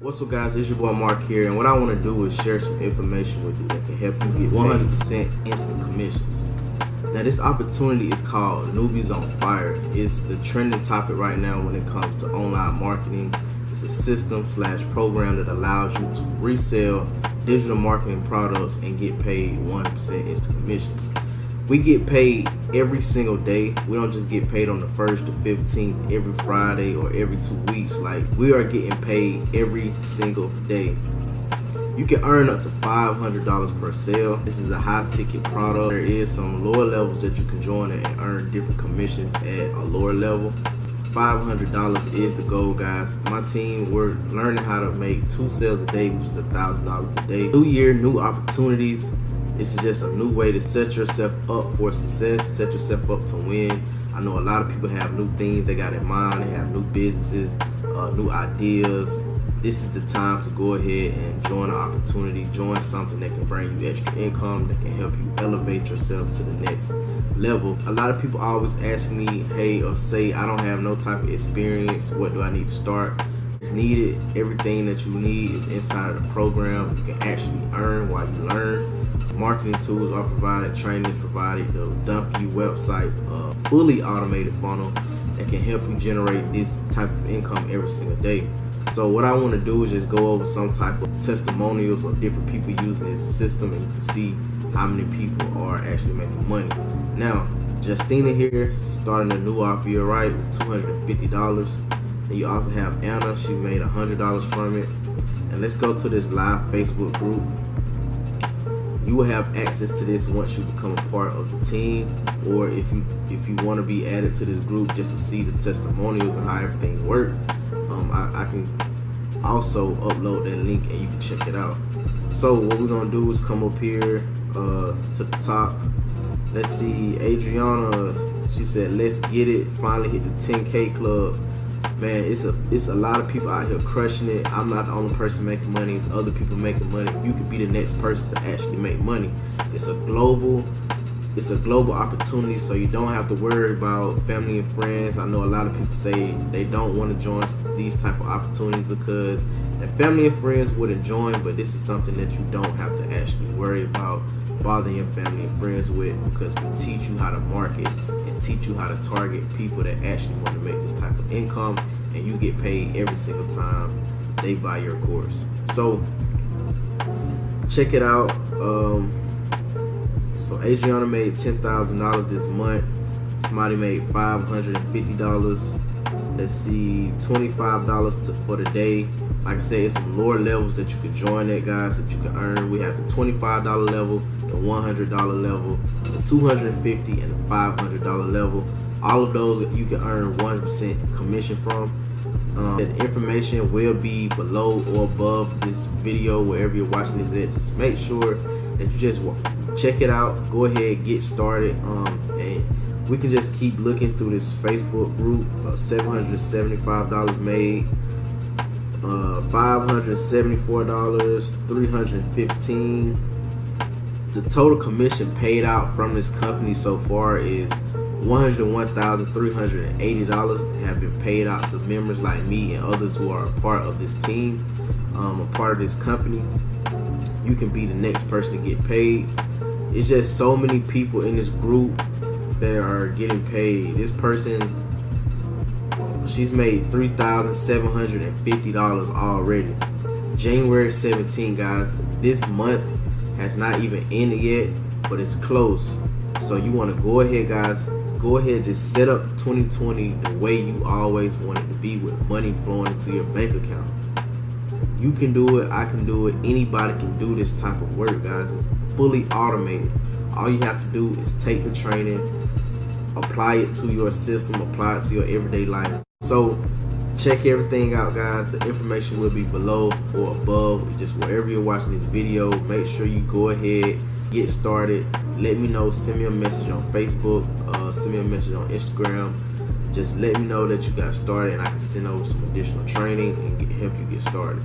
What's up, guys? It's your boy Mark here, and what I want to do is share some information with you that can help you get 100% instant commissions. Now, this opportunity is called Newbies on Fire. It's the trending topic right now when it comes to online marketing. It's a system/program that allows you to resell digital marketing products and get paid 100% instant commissions. We get paid every single day. We don't just get paid on the 1st to 15th every Friday or every 2 weeks. Like, we are getting paid every single day. You can earn up to $500 per sale. This is a high ticket product. There is some lower levels that you can join and earn different commissions at a lower level. $500 is the goal, guys. My team, we're learning how to make 2 sales a day, which is $1,000 a day. New year, new opportunities. This is just a new way to set yourself up for success, set yourself up to win. I know a lot of people have new things they got in mind. They have new businesses, new ideas. This is the time to go ahead and join an opportunity, join something that can bring you extra income, that can help you elevate yourself to the next level. A lot of people always ask me, hey, or say, I don't have no type of experience. What do I need to start? It's needed. Everything that you need is inside of the program. You can actually earn while you learn. Marketing tools are provided, training is provided, the done-for-you websites, a fully automated funnel that can help you generate this type of income every single day. So what I want to do is just go over some type of testimonials or different people using this system, and you can see how many people are actually making money. Now, Justina here, starting a new off year right with $250. And you also have Anna, she made $100 from it. And let's go to this live Facebook group. You will have access to this once you become a part of the team, or if you want to be added to this group just to see the testimonials and how everything works. I can also upload that link and you can check it out. So what we're gonna do is come up here to the top. Let's see, Adriana, she said, let's get it. Finally hit the 10K club. Man, it's a lot of people out here crushing it. I'm not the only person making money. It's other people making money. You could be the next person to actually make money. It's a global opportunity, so you don't have to worry about family and friends. I know a lot of people say they don't want to join these type of opportunities because their family and friends wouldn't join, but this is something that you don't have to actually worry about bothering your family and friends with, because we teach you how to market and teach you how to target people that actually want to make this type of income, and you get paid every single time they buy your course. So check it out. So Adriana made $10,000 this month. Somebody made $550. Let's see, $25 for the day. Like I said, it's some lower levels that you can join at, guys, that you can earn. We have the $25 level, the $100 level, the $250 and the $500 level. All of those you can earn 100% commission from. The information will be below or above this video, wherever you're watching this at. Just make sure that you just check it out. Go ahead, get started, and we can just keep looking through this Facebook group. $775 made, $574, $315. The total commission paid out from this company so far is $101,380 have been paid out to members like me and others who are a part of this team, a part of this company. You can be the next person to get paid. It's just so many people in this group that are getting paid. This person, she's made $3,750 already. January 17, guys. This month has not even ended yet, but it's close. So you want to go ahead, guys. Go ahead, just set up 2020 the way you always wanted to be, with money flowing into your bank account. You can do it, I can do it, anybody can do this type of work, guys. It's fully automated. All you have to do is take the training, apply it to your system, apply it to your everyday life. So check everything out, guys. The information will be below or above, just wherever you're watching this video. Make sure you go ahead, get started. Let me know, send me a message on Facebook, send me a message on Instagram. Just let me know that you got started, and I can send over some additional training and help you get started.